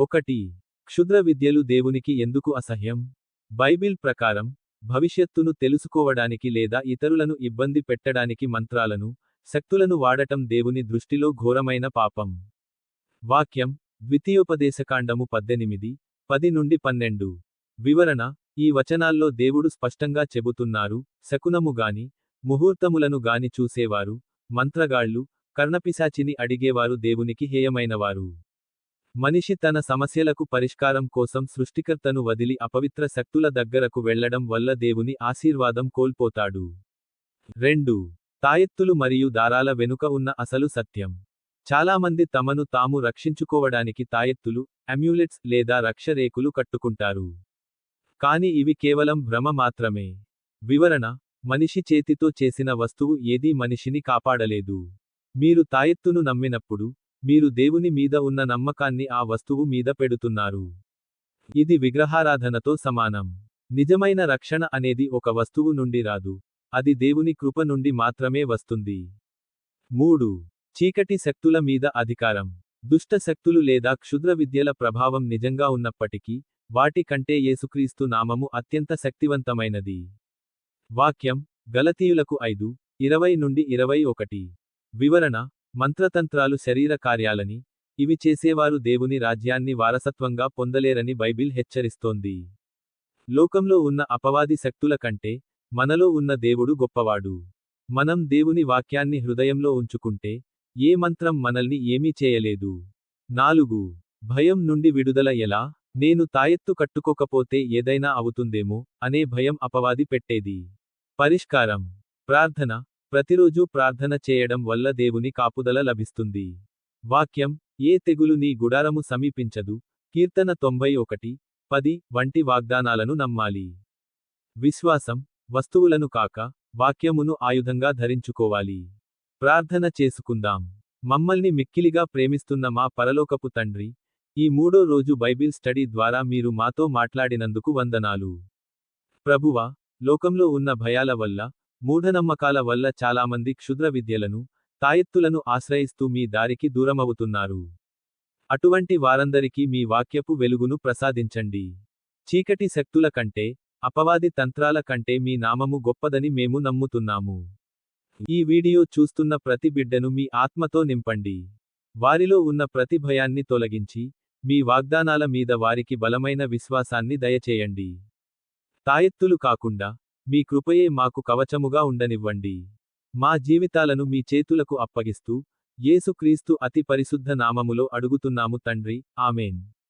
1. క్షుద్ర విద్యలు దేవునికి ఎందుకు అసహ్యం? బైబిల్ ప్రకారం, భవిష్యత్తును తెలుసుకోవడానికి లేదా ఇతరులను ఇబ్బంది పెట్టడానికి మంత్రాలను, శక్తులను వాడటం దేవుని దృష్టిలో ఘోరమైన పాపం. వాక్యం, ద్వితీయోపదేశకాండము 18, 10-12. వివరణ: ఈ వచనాల్లో దేవుడు స్పష్టంగా చెబుతున్నారు, శకునముగాని, ముహూర్తములను గాని చూసేవారు, మంత్రగాళ్ళు, కర్ణపిశాచిని అడిగేవారు దేవునికి హేయమైనవారు. మనిషి తన సమస్యలకు పరిష్కారం కోసం సృష్టికర్తను వదిలి అపవిత్ర శక్తుల దగ్గరకు వెళ్లడం వల్ల దేవుని ఆశీర్వాదం కోల్పోతాడు. 2. తాయెత్తులు మరియు దారాల వెనుక ఉన్న అసలు సత్యం. చాలామంది తమను తాము రక్షించుకోవడానికి తాయెత్తులు, అమ్యులెట్స్ లేదా రక్షరేకులు కట్టుకుంటారు. కాని ఇవి కేవలం భ్రమ మాత్రమే. వివరణ: మనిషి చేతితో చేసిన వస్తువు ఏదీ మనిషిని కాపాడలేదు. మీరు తాయెత్తును నమ్మినప్పుడు, మీరు దేవుని మీద ఉన్న నమ్మకాన్ని ఆ వస్తువు మీద పెడుతున్నారు. ఇది విగ్రహారాధనతో సమానం. నిజమైన రక్షణ అనేది ఒక వస్తువు నుండి రాదు, అది దేవుని కృప నుండి మాత్రమే వస్తుంది. 3. చీకటి శక్తుల మీద అధికారం. దుష్ట శక్తులు లేదా క్షుద్ర విద్యల ప్రభావం నిజంగా ఉన్నప్పటికీ, వాటి కంటే యేసుక్రీస్తు నామము అత్యంత శక్తివంతమైనది. వాక్యం, గలతీయులకు 5:20-21. వివరణ: మంత్రతంత్రాలు శరీర కార్యాలని, ఇవి చేసేవారు దేవుని రాజ్యాన్ని వారసత్వంగా పొందలేరని బైబిల్ హెచ్చరిస్తోంది. లోకంలో ఉన్న అపవాది శక్తుల కంటే, మనలో ఉన్న దేవుడు గొప్పవాడు. మనం దేవుని వాక్యాన్ని హృదయంలో ఉంచుకుంటే, ఏ మంత్రం మనల్ని ఏమీ చేయలేదు. 4. భయం నుండి విడుదల ఎలా? నేను తాయెత్తు కట్టుకోకపోతే ఏదైనా అవుతుందేమో అనే భయం అపవాది పెట్టేది. పరిష్కారం: ప్రార్థన. ప్రతిరోజూ ప్రార్థన చేయడం వల్ల దేవుని కాపుదల లభిస్తుంది. వాక్యం, ఏ తెగులు నీ గుడారము సమీపించదు, కీర్తన 91:10 వంటి వాగ్దానాలను నమ్మాలి. విశ్వాసం, వస్తువులను కాక, వాక్యమును ఆయుధంగా ధరించుకోవాలి. ప్రార్థన చేసుకుందాం. మమ్మల్ని మిక్కిలిగా ప్రేమిస్తున్న మా పరలోకపు తండ్రి, ఈ 3వ రోజు బైబిల్ స్టడీ ద్వారా మీరు మాతో మాట్లాడినందుకు వందనాలు. ప్రభువా, లోకంలో ఉన్న భయాల వల్ల, మూఢనమ్మకాల వల్ల చాలామంది క్షుద్ర విద్యలను, తాయెత్తులను ఆశ్రయిస్తూ మీ దారికి దూరమవుతున్నారు. అటువంటి వారందరికీ మీ వాక్యపు వెలుగును ప్రసాదించండి. చీకటి శక్తుల కంటే, అపవాది తంత్రాల కంటే మీ నామము గొప్పదని మేము నమ్ముతున్నాము. ఈ వీడియో చూస్తున్న ప్రతి బిడ్డను మీ ఆత్మతో నింపండి. వారిలో ఉన్న ప్రతి భయాన్ని తొలగించి, మీ వాగ్దానాల మీద వారికి బలమైన విశ్వాసాన్ని దయచేయండి. తాయెత్తులు కాకుండా, మీ కృపయే మాకు కవచముగా ఉండనివ్వండి. మా జీవితాలను మీ చేతులకు అప్పగిస్తూ, యేసుక్రీస్తు అతి పరిశుద్ధ నామములో అడుగుతున్నాము తండ్రి, ఆమేన్.